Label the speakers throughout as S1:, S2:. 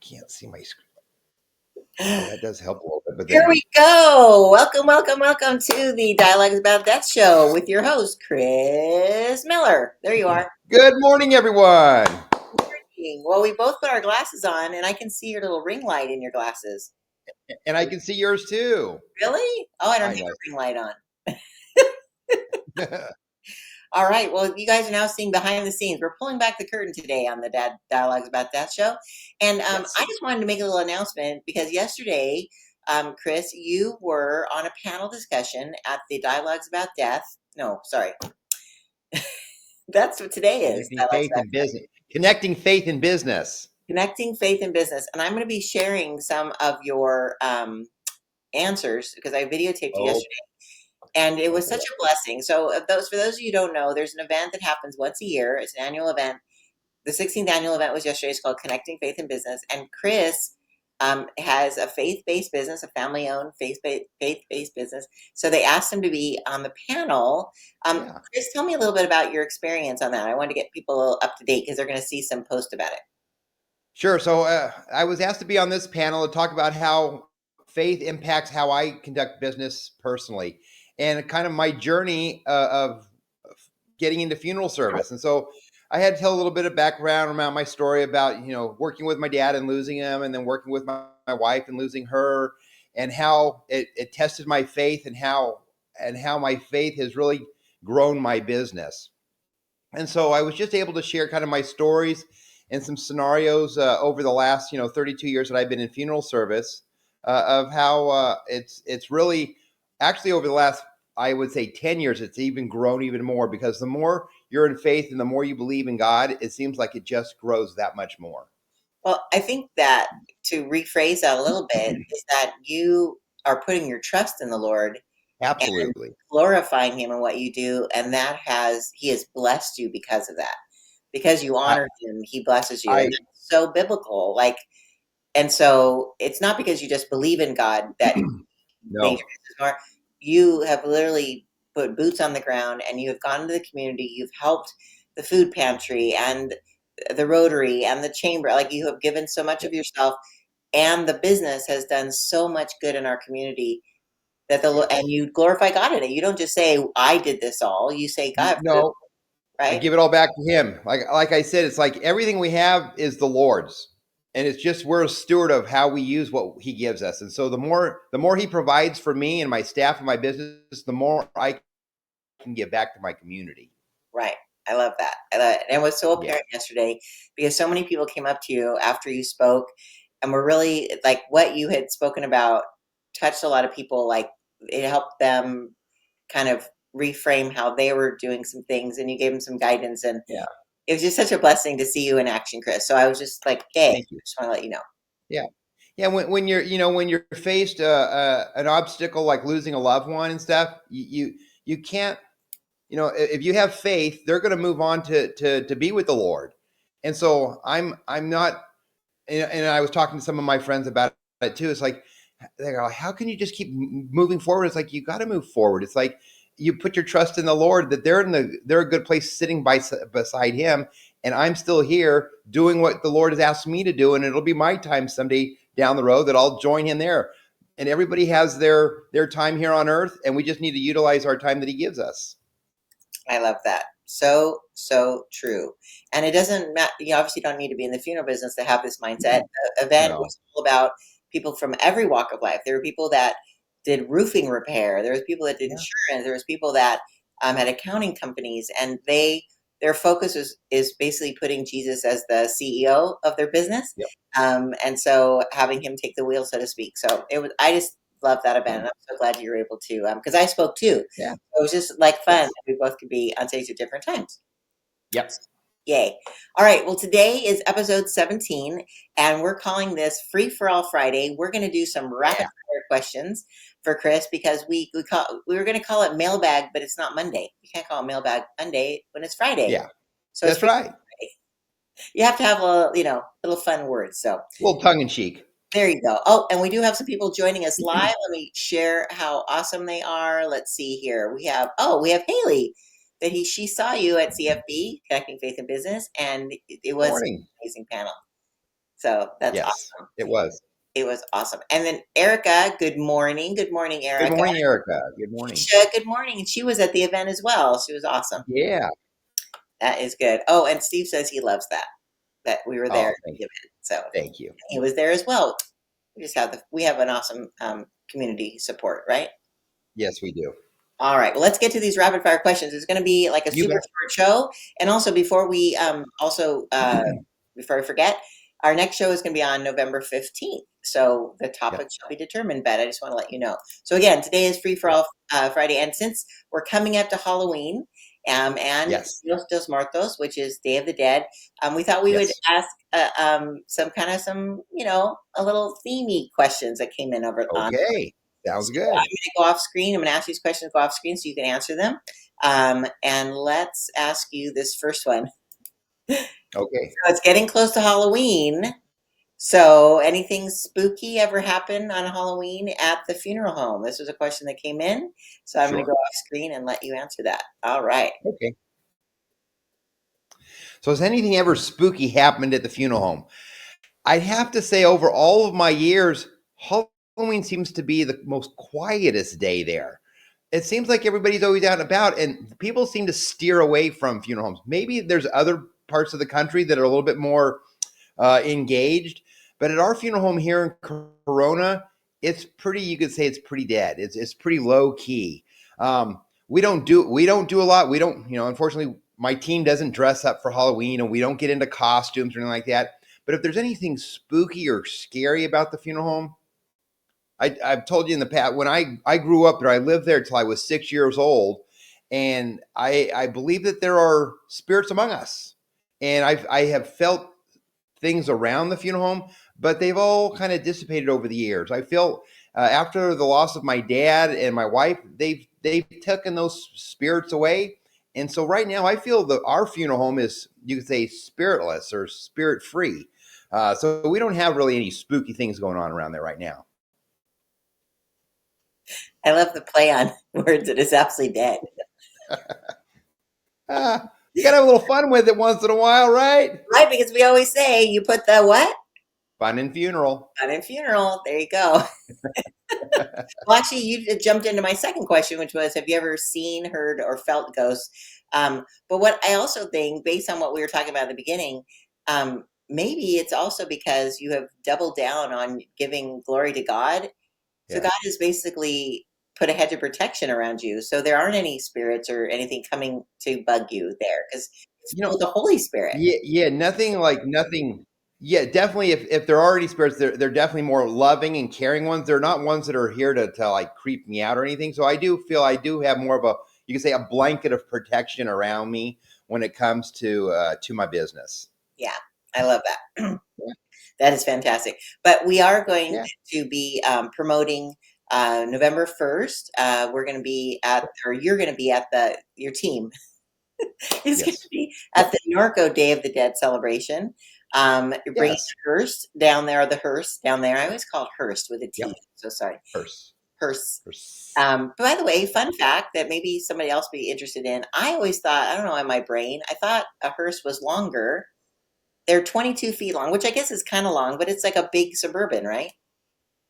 S1: can't see my screen. Oh, that does help a little bit. But
S2: Here
S1: then,
S2: we go. Welcome, welcome, welcome to the Dialogues About Death show with your host, Chris Miller. There you are.
S1: good morning, everyone.
S2: Well, we both put our glasses on, and I can see your little ring light in your glasses.
S1: And I can see yours too.
S2: Really? Oh, I don't
S1: I
S2: have
S1: know.
S2: a ring light on. All right. Well, you guys are now seeing behind the scenes. We're pulling back the curtain today on the Dialogues About Death show. And
S1: Yes.
S2: I just wanted to make a little announcement because yesterday, Chris, you were on a panel discussion at the Dialogues About Death. No, sorry. That's what today is.
S1: Connecting faith and business. Connecting faith and business.
S2: Connecting faith and business. And I'm going to be sharing some of your answers because I videotaped you yesterday. And it was such a blessing. So for those of you who don't know, there's an event that happens once a year. It's an annual event. The 16th annual event was yesterday. It's called Connecting Faith and Business. And Chris has a faith-based business, a family-owned faith-based business. So they asked him to be on the panel. Chris, tell me a little bit about your experience on that. I want to get people a little up to date because they're going to see some post about it.
S1: Sure. So I was asked to be on this panel to talk about how faith impacts how I conduct business personally and kind of my journey of getting into funeral service. And so I had to tell a little bit of background around my story about, working with my dad and losing him, and then working with my wife and losing her, and how it tested my faith and how my faith has really grown my business. And so I was just able to share kind of my stories and some scenarios over the last, 32 years that I've been in funeral service of how it's really actually over the last, I would say 10 years, it's even grown even more, because the more you're in faith and the more you believe in God, it seems like it just grows that much more.
S2: Well, I think that to rephrase that a little bit is that you are putting your trust in the Lord and
S1: Absolutely.
S2: glorifying him in what you do, and he has blessed you because of that. Because you honor him, he blesses you. And that's so biblical. And so it's not because you just believe in God that
S1: no.
S2: you have literally put boots on the ground and you have gone into the community, you've helped the food pantry and the Rotary and the chamber. Like, you have given so much of yourself, and the business has done so much good in our community and you glorify God in it. You don't just say, I did this all. You say, God,
S1: No,
S2: right?
S1: I give it all back to him. Like I said, it's like everything we have is the Lord's, and it's just we're a steward of how we use what he gives us. And so the more he provides for me and my staff and my business, the more I can give back to my community.
S2: Right. I love that. And it was so apparent yesterday because so many people came up to you after you spoke and were really like, what you had spoken about touched a lot of people. Like, it helped them kind of reframe how they were doing some things, and you gave them some guidance, and it was just such a blessing to see you in action, Chris. So I was just like, hey, I just want to let you know.
S1: Yeah. When you're faced an obstacle like losing a loved one and stuff, you can't, if you have faith, they're going to move on to be with the Lord. And so I'm not, and I was talking to some of my friends about it too. It's like, they're like, how can you just keep moving forward? It's like, you got to move forward. It's like you put your trust in the Lord, that they're a good place sitting beside him. And I'm still here doing what the Lord has asked me to do. And it'll be my time someday down the road that I'll join him there. And everybody has their time here on earth, and we just need to utilize our time that he gives us.
S2: I love that. So true. And it doesn't matter. You obviously don't need to be in the funeral business to have this mindset. The event was all about people from every walk of life. There were people that did roofing repair. There was people that did insurance. There was people that had accounting companies, and their focus is basically putting Jesus as the CEO of their business. And so having him take the wheel, so to speak. So I just love that event. And I'm so glad you were able to, because I spoke too.
S1: Yeah.
S2: So it was just like fun. We both could be on stage at different times.
S1: Yep.
S2: Yay. All right. Well, today is episode 17, and we're calling this Free for All Friday. We're going to do some rapid fire questions for Chris, because we were going to call it mailbag, but it's not Monday. You can't call it mailbag Monday when it's Friday.
S1: Yeah.
S2: So
S1: that's right.
S2: You have to have little fun words. So
S1: a little tongue in cheek.
S2: There you go. Oh, and we do have some people joining us live. Let me share how awesome they are. Let's see here. We have Haley. She saw you at CFB, Connecting Faith and Business, and it was an amazing panel. So that's
S1: Yes,
S2: awesome.
S1: it was.
S2: It was awesome. And then Erica, good morning. Good morning,
S1: Good
S2: Erica.
S1: morning, Erica. Good morning.
S2: Keisha, good morning. And she was at the event as well. She was awesome.
S1: Yeah.
S2: That is good. Oh, and Steve says he loves that we were there
S1: Oh,
S2: at the event. So
S1: thank you.
S2: he was there as well. We have an awesome community support, right?
S1: Yes, we do.
S2: All right. Well, let's get to these rapid fire questions. It's going to be like a
S1: You
S2: super
S1: bet.
S2: short show. And also, before we before I forget, our next show is going to be on November 15th. So the
S1: Yep.
S2: topic shall be determined, but I just want to let you know. So again, today is Free for All Friday. And since we're coming up to Halloween and
S1: Yes.
S2: Dios dos Muertos, which is Day of the Dead, we thought we would
S1: Yes.
S2: ask a little themey questions that came in over on.
S1: Okay. Sounds
S2: So I'm
S1: good.
S2: going to go off screen. I'm going to ask these questions, go off screen so you can answer them. And let's ask you this first one.
S1: Okay.
S2: So it's getting close to Halloween. So anything spooky ever happen on Halloween at the funeral home? This was a question that came in. So I'm going to
S1: Sure.
S2: go off screen and let you answer that. All right.
S1: Okay. So has anything ever spooky happened at the funeral home? I'd have to say over all of my years, Halloween seems to be the most quietest day there. It seems like everybody's always out and about, and people seem to steer away from funeral homes. Maybe there's other parts of the country that are a little bit more engaged, but at our funeral home here in Corona, it's pretty. You could say it's pretty dead. It's pretty low key. We don't do a lot. We don't. Unfortunately, my team doesn't dress up for Halloween, and we don't get into costumes or anything like that. But if there's anything spooky or scary about the funeral home, I've told you in the past, when I grew up there, I lived there till I was 6 years old. And I believe that there are spirits among us. And I have felt things around the funeral home, but they've all kind of dissipated over the years. I feel after the loss of my dad and my wife, they've taken those spirits away. And so right now, I feel that our funeral home is, you could say, spiritless or spirit free. So we don't have really any spooky things going on around there right now.
S2: I love the play on words. It is absolutely dead.
S1: You got to have a little fun with it once in a while, right?
S2: Right, because we always say you put the what?
S1: Fun and funeral.
S2: Fun and funeral. There you go. Well, actually, you jumped into my second question, which was, have you ever seen, heard, or felt ghosts? But what I also think, based on what we were talking about at the beginning, maybe it's also because you have doubled down on giving glory to God. So
S1: Yeah.
S2: God has basically put a hedge of protection around you. So there aren't any spirits or anything coming to bug you there because it's
S1: You
S2: filled
S1: know,
S2: with the Holy Spirit.
S1: yeah, nothing like nothing. Yeah, definitely. If there are already spirits, they're definitely more loving and caring ones. They're not ones that are here to like creep me out or anything. So I do feel I do have more of a, you can say, a blanket of protection around me when it comes to my business.
S2: Yeah, I love that.
S1: Yeah.
S2: That is fantastic. But we are going
S1: Yeah.
S2: to be promoting November 1st. We're going to be at, or you're going to be at your team is going to
S1: Yes.
S2: be
S1: Yep.
S2: at the Norco Day of the Dead celebration. You're bringing
S1: Yes.
S2: the hearse down there, the hearse down there. I always call it hearse with a
S1: Yep.
S2: T. So sorry.
S1: Purse.
S2: Hearse.
S1: Purse.
S2: By the way, fun fact that maybe somebody else be interested in. I always thought, I don't know, in my brain, I thought a hearse was longer. They're 22 feet long, which I guess is kind of long, but it's like a big Suburban, right?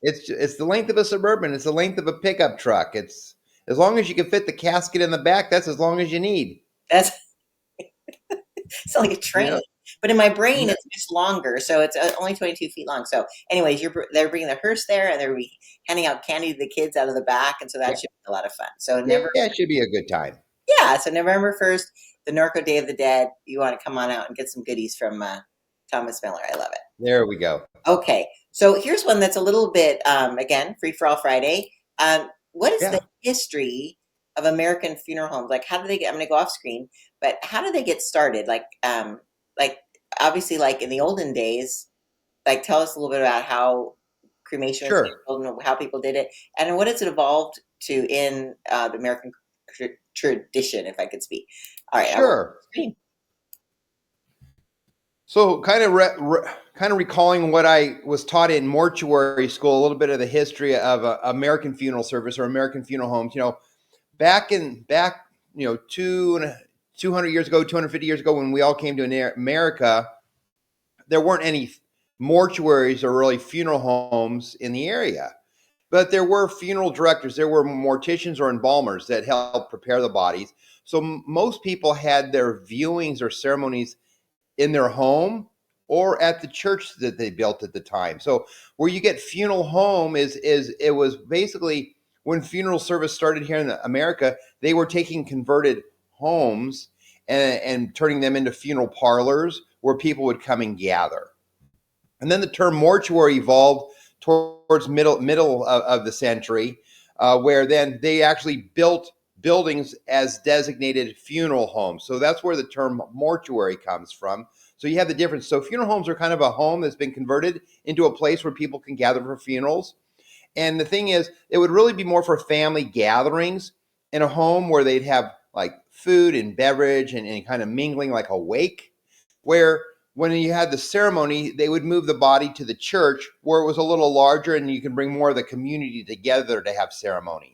S1: It's the length of a Suburban. It's the length of a pickup truck. It's as long as you can fit the casket in the back. That's as long as you need.
S2: That's it's like a
S1: You
S2: train.
S1: know.
S2: But in my brain,
S1: No,
S2: it's just longer, so it's only 22 feet long. So, anyways, they're bringing the hearse there, and they're handing out candy to the kids out of the back, and so that
S1: yeah,
S2: should be a lot of fun. So
S1: yeah,
S2: never,
S1: it should be a good time.
S2: yeah. So November 1st, the Norco Day of the Dead. You want to come on out and get some goodies from Thomas Miller. I love it.
S1: There we go.
S2: Okay, so here's one that's a little bit again free for all Friday. What is the
S1: Yeah,
S2: history of American funeral homes? Like, how do they get? I'm going to go off screen, but how do they get started? Like obviously, like in the olden days, like tell us a little bit about how cremation was
S1: sure,
S2: handled and how people did it, and what has it evolved to in the American tradition, if I could speak. All right, I will
S1: sure.
S2: screen.
S1: So, kind of recalling what I was taught in mortuary school, a little bit of the history of American funeral service or American funeral homes. Back, 200 years ago, 250 years ago, when we all came to America, there weren't any mortuaries are really funeral homes in the area. But there were funeral directors, there were morticians or embalmers that helped prepare the bodies. So most people had their viewings or ceremonies in their home or at the church that they built at the time. So where you get funeral home is it was basically when funeral service started here in America, they were taking converted homes and turning them into funeral parlors where people would come and gather. And then the term mortuary evolved towards middle of the century, where then they actually built buildings as designated funeral homes. So that's where the term mortuary comes from. So you have the difference. So funeral homes are kind of a home that's been converted into a place where people can gather for funerals. And the thing is, it would really be more for family gatherings in a home where they'd have like food and beverage and kind of mingling like a wake, where when you had the ceremony, they would move the body to the church where it was a little larger and you can bring more of the community together to have ceremonies.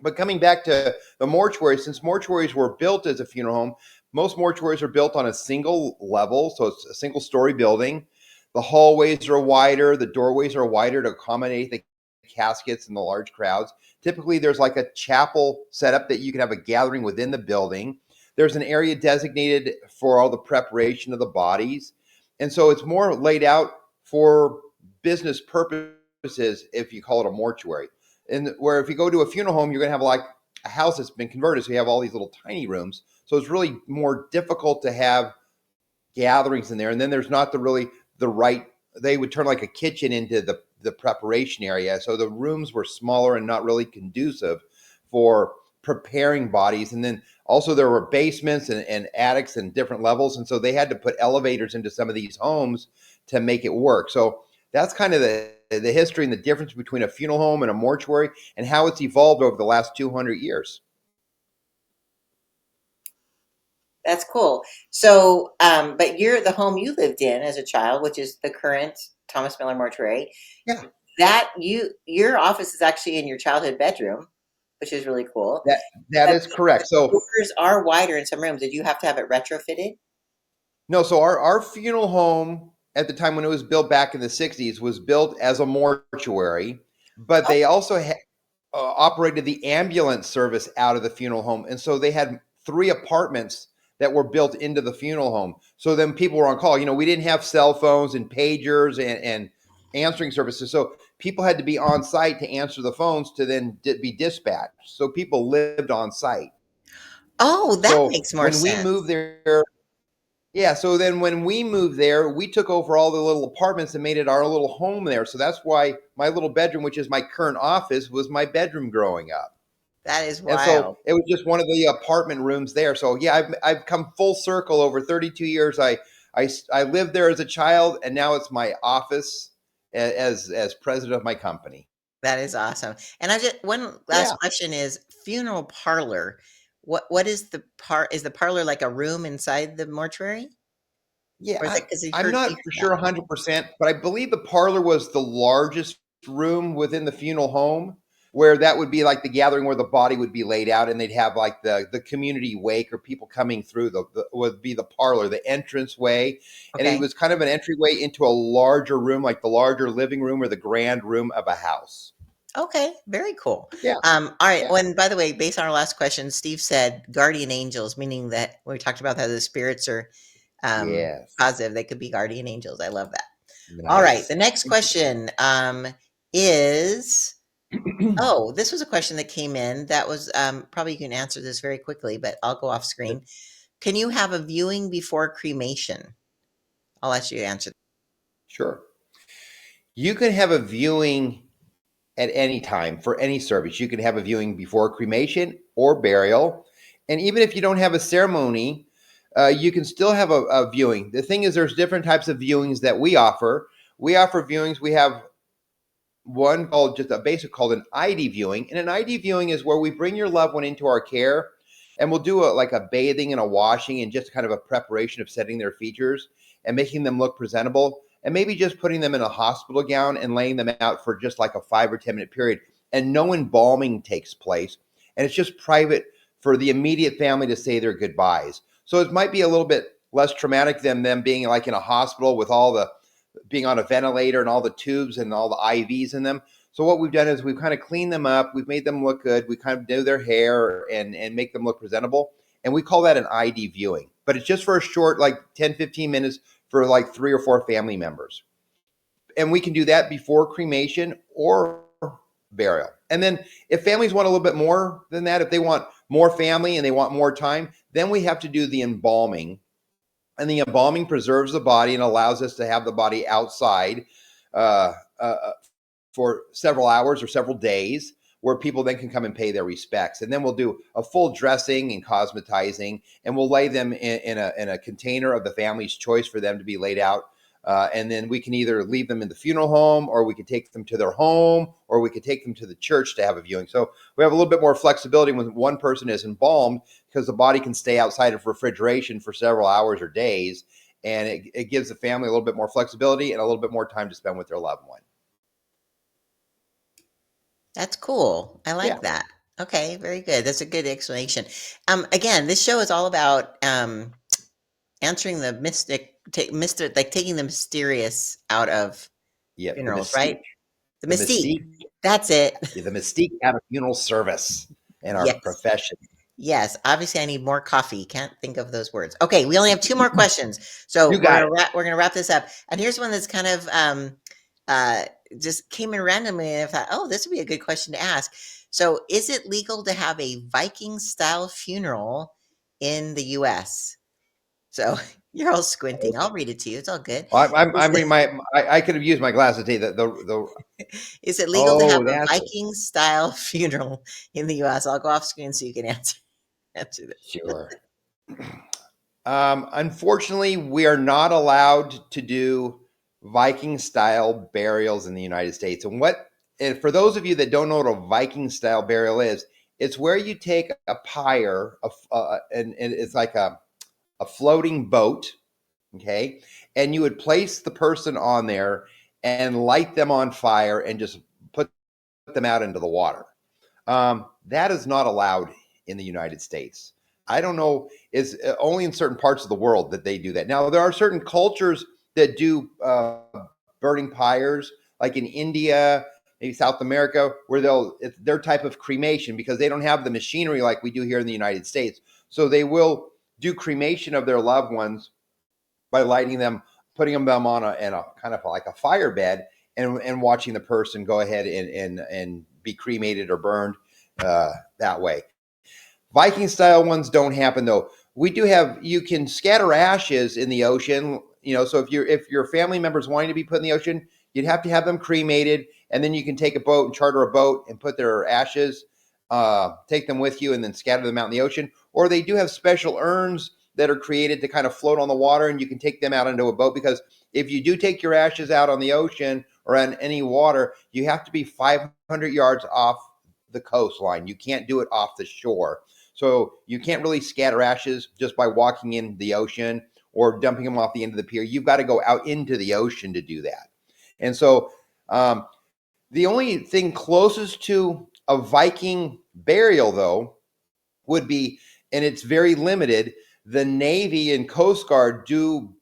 S1: But coming back to the mortuary, since mortuaries were built as a funeral home, most mortuaries are built on a single level, so it's a single story building. The hallways are wider, the doorways are wider to accommodate the caskets and the large crowds. Typically, there's like a chapel setup that you can have a gathering within the building. There's an area designated for all the preparation of the bodies. And so it's more laid out for business purposes if you call it a mortuary. And where if you go to a funeral home, you're going to have like a house that's been converted. So you have all these little tiny rooms. So it's really more difficult to have gatherings in there. And then there's not the right, they would turn like a kitchen into the preparation area. So the rooms were smaller and not really conducive for preparing bodies. And then also there were basements and attics and different levels. And so they had to put elevators into some of these homes to make it work. So that's kind of the history and the difference between a funeral home and a mortuary and how it's evolved over the last 200 years.
S2: That's cool. So, but you're the home you lived in as a child, which is the current Thomas Miller Mortuary.
S1: Yeah.
S2: That your office is actually in your childhood bedroom, which is really cool.
S1: That
S2: But
S1: is correct.
S2: the
S1: So
S2: doors are wider in some rooms. Did you have to have it retrofitted?
S1: no, so our funeral home at the time when it was built back in the 60s was built as a mortuary, but
S2: Oh,
S1: they also operated the ambulance service out of the funeral home. And so they had 3 apartments that were built into the funeral home. So then people were on call. You know, we didn't have cell phones and pagers and answering services. So people had to be on site to answer the phones to then be dispatched. So people lived on site.
S2: oh, that
S1: So
S2: makes more
S1: when we
S2: sense.
S1: moved there, yeah, so then when we moved there, we took over all the little apartments and made it our little home there. So that's why my little bedroom, which is my current office, was my bedroom growing up.
S2: That is
S1: And so
S2: wild.
S1: it was just one of the apartment rooms there. So yeah, I've come full circle over 32 years. I lived there as a child, and now it's my office as president of my company.
S2: That is awesome. And I just one
S1: Yeah,
S2: last question is funeral parlor. What is the part? Is the parlor like a room inside the mortuary?
S1: yeah.
S2: Or is it because
S1: I'm not
S2: you've
S1: for
S2: heard
S1: sure 100%, but I believe the parlor was the largest room within the funeral home, where that would be like the gathering where the body would be laid out, and they'd have like the community wake or people coming through the would be the parlor, the entrance way, and it
S2: okay.
S1: was kind of an entryway into a larger room, like the larger living room or the grand room of a house.
S2: Okay, very cool.
S1: Yeah,
S2: All right.
S1: yeah,
S2: Well, and by the way, based on our last question, Steve said guardian angels, meaning that when we talked about how the spirits are
S1: yes,
S2: positive, they could be guardian angels. I love that. All right.
S1: nice.
S2: The next question is oh, this was a question that came in that was probably you can answer this very quickly, but I'll go off screen. Can you have a viewing before cremation? I'll let you answer.
S1: Sure, you can have a viewing at any time for any service. You can have a viewing before cremation or burial. And even if you don't have a ceremony, you can still have a viewing. The thing is, there's different types of viewings that we offer. We offer viewings. We have one called just a basic called an ID viewing. And an ID viewing is where we bring your loved one into our care and we'll do like a bathing and a washing and just kind of a preparation of setting their features and making them look presentable and maybe just putting them in a hospital gown and laying them out for just like a 5 or 10 minute period. And no embalming takes place. And it's just private for the immediate family to say their goodbyes. So it might be a little bit less traumatic than them being like in a hospital with all being on a ventilator and all the tubes and all the IVs in them. So what we've done is we've kind of cleaned them up. We've made them look good. We kind of do their hair and make them look presentable. And we call that an ID viewing. But it's just for a short, like 10, 15 minutes for like 3 or 4 family members. And we can do that before cremation or burial. And then if families want a little bit more than that, if they want more family and they want more time, then we have to do the embalming. And the embalming preserves the body and allows us to have the body outside uh, uh, for several hours or several days, where people then can come and pay their respects. And then we'll do a full dressing and cosmetizing, and we'll lay them in a container of the family's choice for them to be laid out. And then we can either leave them in the funeral home, or we could take them to their home, or we could take them to the church to have a viewing. So we have a little bit more flexibility when one person is embalmed, because the body can stay outside of refrigeration for several hours or days. And it gives the family a little bit more flexibility and a little bit more time to spend with their loved one.
S2: That's cool. I
S1: Yeah.
S2: like that. Okay, very good. That's a good explanation. Again, this show is all about answering the like taking the mysterious out of
S1: Yeah. The
S2: funerals,
S1: mystique.
S2: right? The
S1: The
S2: mystique.
S1: mystique.
S2: That's it.
S1: Yeah, the mystique out of funeral service in our
S2: Yes.
S1: profession.
S2: Yes. Obviously, I need more coffee. Can't think of those words. Okay, we only have 2 more questions, so
S1: You got it.
S2: we're gonna wrap this up. And here's one that's kind of uh, just came in randomly, and I thought, oh, this would be a good question to ask. So, is it legal to have a Viking style funeral in the U.S.? So you're all squinting. I'll read it to you. It's all good. Is
S1: I'm reading I could have used my glasses today.
S2: is it legal to have
S1: Oh,
S2: a
S1: that's it.
S2: Viking style funeral in the U.S.? I'll go off screen so you can answer this.
S1: Sure. Unfortunately, we are not allowed to do Viking style burials in the United States. And for those of you that don't know what a Viking style burial is, it's where you take a pyre, and it's like a floating boat, okay? And you would place the person on there and light them on fire and just put them out into the water. That is not allowed in the United States. I don't know, is only in certain parts of the world that they do that. Now, there are certain cultures that do burning pyres, like in India, maybe South America, where it's their type of cremation, because they don't have the machinery like we do here in the United States. So they will do cremation of their loved ones by lighting them, putting them on a kind of like a fire bed, and watching the person go ahead and be cremated or burned that way. Viking style ones don't happen though. We do have, you can scatter ashes in the ocean. So if your family members wanting to be put in the ocean, you'd have to have them cremated, and then you can take a boat and charter a boat and put their ashes, take them with you, and then scatter them out in the ocean. Or they do have special urns that are created to kind of float on the water, and you can take them out into a boat, because if you do take your ashes out on the ocean or on any water, you have to be 500 yards off the coastline. You can't do it off the shore. So you can't really scatter ashes just by walking in the ocean or dumping them off the end of the pier. You've got to go out into the ocean to do that. And so the only thing closest to a Viking burial, though, would be, and it's very limited, the Navy and Coast Guard do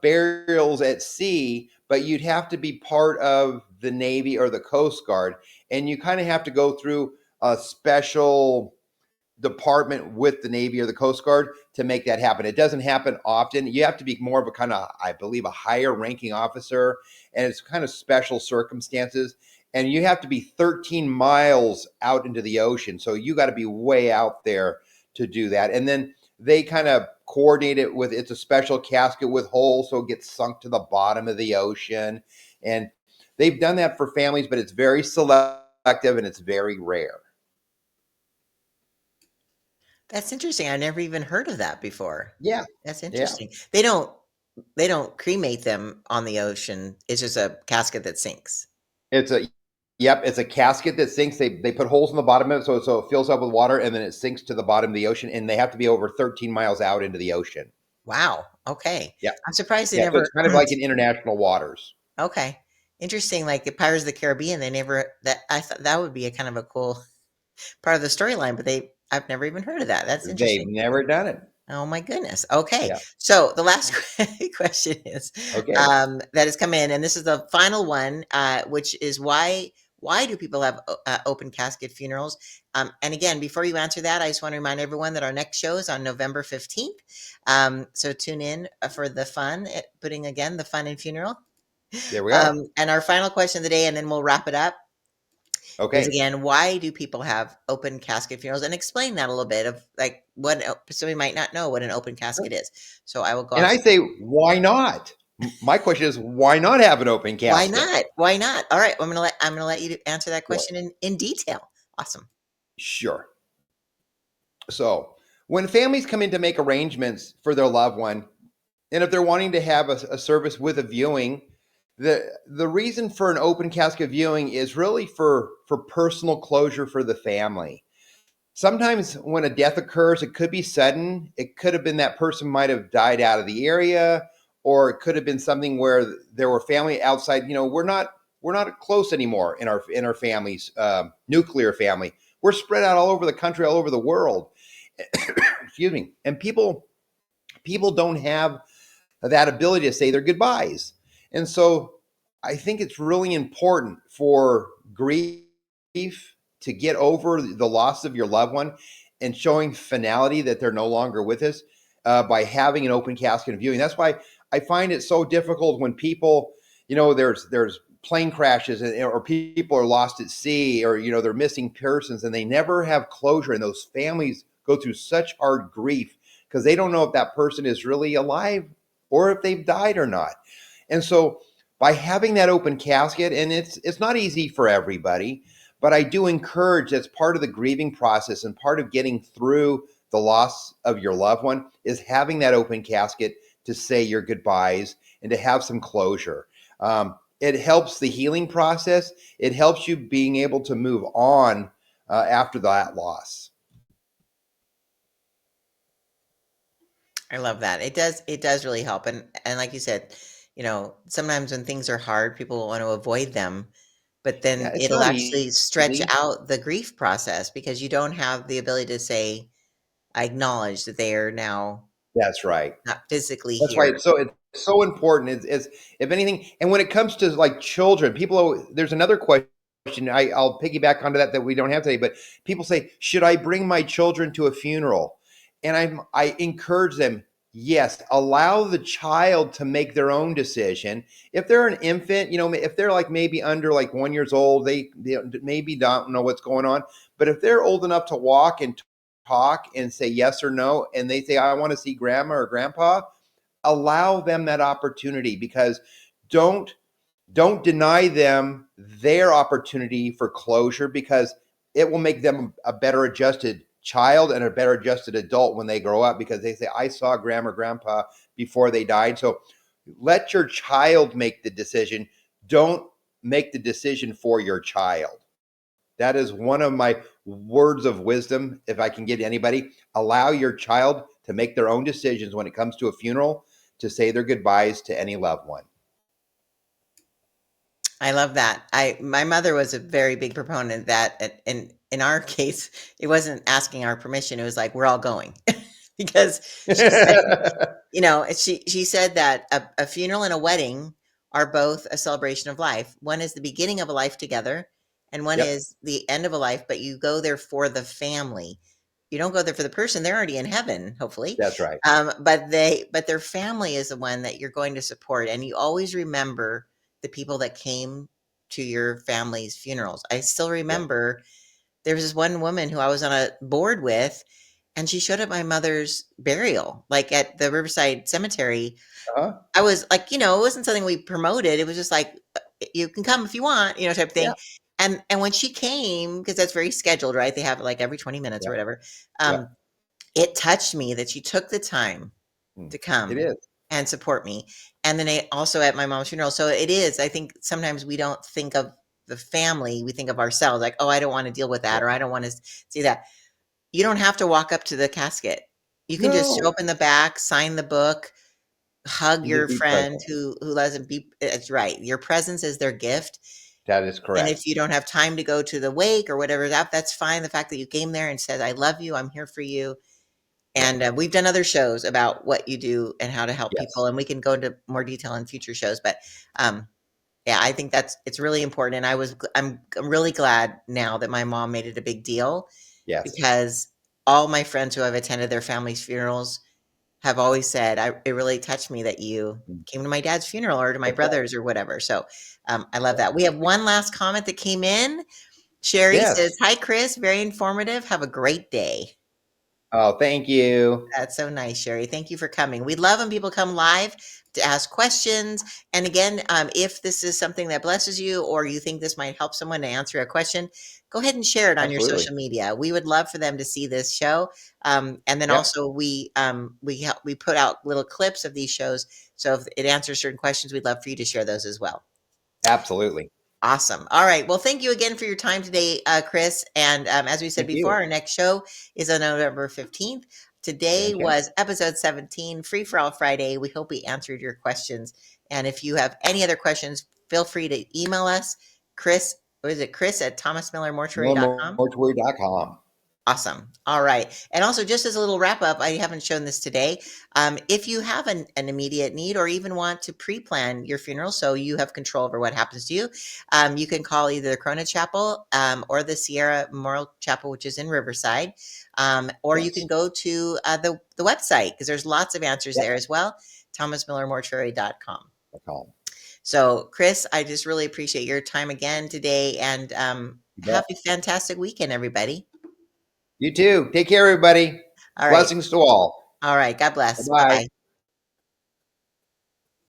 S1: burials at sea, but you'd have to be part of the Navy or the Coast Guard. And you kind of have to go through a special department with the Navy or the Coast Guard to make that happen. It doesn't happen often. You have to be more of a kind of, I believe, a higher ranking officer, and it's kind of special circumstances. And you have to be 13 miles out into the ocean. So you got to be way out there to do that. And then they kind of coordinate it with, it's a special casket with holes, so it gets sunk to the bottom of the ocean. And they've done that for families, but it's very selective and it's very rare.
S2: That's interesting. I never even heard of that before.
S1: Yeah.
S2: That's
S1: Yeah.
S2: interesting. They don't cremate them on the ocean. It's just a casket that sinks.
S1: It's a Yep, it's a casket that sinks. They put holes in the bottom of it, so it fills up with water, and then it sinks to the bottom of the ocean. And they have to be over 13 miles out into the ocean.
S2: Wow. Okay.
S1: Yeah,
S2: I'm surprised they
S1: yeah. So
S2: never.
S1: it's kind of like in international waters.
S2: Okay. Interesting. Like the Pirates of the Caribbean, they never that I thought that would be a kind of a cool part of the storyline, but I've never even heard of that. That's
S1: They've
S2: interesting.
S1: never done it.
S2: Oh my goodness. Okay.
S1: Yeah.
S2: So the last question is
S1: Okay.
S2: that has come in, and this is the final one, which is why do people have open casket funerals? And again, before you answer that, I just want to remind everyone that our next show is on November 15th. So tune in for the fun, putting again the fun in funeral.
S1: There we go.
S2: And our final question of the day, and then we'll wrap it up, is
S1: Okay.
S2: again, why do people have open casket funerals? And explain that a little bit of like what somebody might not know what an open casket is. So I will go
S1: And
S2: off.
S1: I say, why not? My question is, why not have an open
S2: Why
S1: casket?
S2: not? Why not? All right, I'm gonna let you answer that
S1: Sure.
S2: question in detail. Awesome.
S1: Sure. So, when families come in to make arrangements for their loved one, and if they're wanting to have a service with a viewing, the reason for an open casket viewing is really for personal closure for the family. Sometimes when a death occurs, it could be sudden. It could have been that person might have died out of the area, or it could have been something where there were family outside. We're not close anymore in our families, nuclear family. We're spread out all over the country, all over the world. Excuse me. And people don't have that ability to say their goodbyes. And so I think it's really important for grief to get over the loss of your loved one and showing finality that they're no longer with us by having an open casket viewing. That's why I find it so difficult when people, there's plane crashes or people are lost at sea or, they're missing persons and they never have closure. And those families go through such hard grief because they don't know if that person is really alive or if they've died or not. And so by having that open casket, and it's not easy for everybody, but I do encourage, that's part of the grieving process and part of getting through the loss of your loved one is having that open casket to say your goodbyes and to have some closure. It helps the healing process. It helps you being able to move on after that loss.
S2: I love that. It does really help. And like you said, sometimes when things are hard, people want to avoid them, but
S1: Yeah,
S2: then
S1: it's
S2: it'll
S1: not
S2: actually stretch
S1: easy.
S2: out the grief process because you don't have the ability to say, I acknowledge that they are now
S1: That's right.
S2: not physically
S1: That's why
S2: here.
S1: it's so important. It's if anything, and when it comes to like children, there's another question. I'll piggyback onto that we don't have today, but people say, should I bring my children to a funeral? And I encourage them, yes, allow the child to make their own decision. If they're an infant, if they're like maybe under like 1 years old, they maybe don't know what's going on. But if they're old enough to walk and talk and say yes or no, and they say, I want to see grandma or grandpa, allow them that opportunity because don't don't deny them their opportunity for closure because it will make them a better adjusted child and a better adjusted adult when they grow up because they say I saw grandma or grandpa before they died. So let your child make the decision. Don't make the decision for your child. That is one of my words of wisdom. If I can give to anybody, allow your child to make their own decisions when it comes to a funeral, to say their goodbyes to any loved one.
S2: I love that. My mother was a very big proponent of that, and in our case, it wasn't asking our permission. It was like we're all going because she said, she said that a funeral and a wedding are both a celebration of life. One is the beginning of a life together, and one
S1: Yep,
S2: is the end of a life. But you go there for the family. You don't go there for the person; they're already in heaven, hopefully.
S1: that's right.
S2: But their family is the one that you're going to support, and you always remember the people that came to your family's funerals. I still
S1: Yeah.
S2: remember there was this one woman who I was on a board with, and she showed up my mother's burial, like at the Riverside Cemetery.
S1: Uh-huh.
S2: I was like, it wasn't something we promoted. It was just like, you can come if you want, type of
S1: Yeah.
S2: thing. And when she came, because that's very scheduled, right? They have it like every 20 minutes or
S1: Yeah.
S2: whatever.
S1: Yeah.
S2: It touched me that she took the time
S1: Hmm.
S2: to
S1: It
S2: come
S1: is.
S2: and support me. And then also at my mom's funeral. So it is, I think sometimes we don't think of the family, we think of ourselves like, oh, I don't want to deal with that,
S1: Yeah.
S2: or I don't want to see that. You don't have to walk up to the casket. You can just show
S1: No.
S2: up in the back, sign the book, hug
S1: And just
S2: your
S1: be
S2: friend
S1: present.
S2: who doesn't be it's right. Your presence is their gift.
S1: That is
S2: And
S1: correct.
S2: if you don't have time to go to the wake or whatever, that's fine. The fact that you came there and said, I love you, I'm here for you, And we've done other shows about what you do and how to help people,
S1: Yes.
S2: and we can go into more detail in future shows. But um, yeah, I think it's really important. And I'm really glad now that my mom made it a big deal,
S1: Yes.
S2: because all my friends who have attended their family's funerals have always said, it really touched me that you
S1: Mm.
S2: came to my dad's funeral or to my
S1: That's right.
S2: brother's or whatever. So I love
S1: Yeah.
S2: that. We have one last comment that came in. Sherry
S1: Yes.
S2: says, "Hi, Chris. Very informative. Have a great day."
S1: Oh, thank you.
S2: That's so nice, Sherry. Thank you for coming. We love when people come live to ask questions. And again, if this is something that blesses you, or you think this might help someone to answer a question, go ahead and share it on your
S1: Absolutely.
S2: social media. We would love for them to see this show. And then
S1: Yep.
S2: also we put out little clips of these shows. So if it answers certain questions, we'd love for you to share those as well.
S1: Absolutely.
S2: Awesome. All right. Well, thank you again for your time today, Chris. And as we said
S1: Thank
S2: before,
S1: you.
S2: our next show is on November 15th. Today
S1: Okay.
S2: was episode 17, Free for All Friday. We hope we answered your questions. And if you have any other questions, feel free to email us, Chris, or is it Chris at thomasmillermortuary.com?
S1: Mortuary.com.
S2: Awesome. All right. And also, just as a little wrap up, I haven't shown this today. If you have an immediate need, or even want to pre plan your funeral so you have control over what happens to you, you can call either the Corona Chapel or the Sierra Memorial Chapel, which is in Riverside. Or you can
S1: Yes.
S2: go to the website, because there's lots of answers
S1: Yep.
S2: there as well, thomasmillermortuary.com.
S1: .com.
S2: So, Chris, I just really appreciate your time again today, and
S1: You
S2: have
S1: bet.
S2: a fantastic weekend, everybody.
S1: You too. Take care, everybody.
S2: All right.
S1: Blessings to all.
S2: All right. God bless. Bye
S1: Bye-bye.
S2: bye.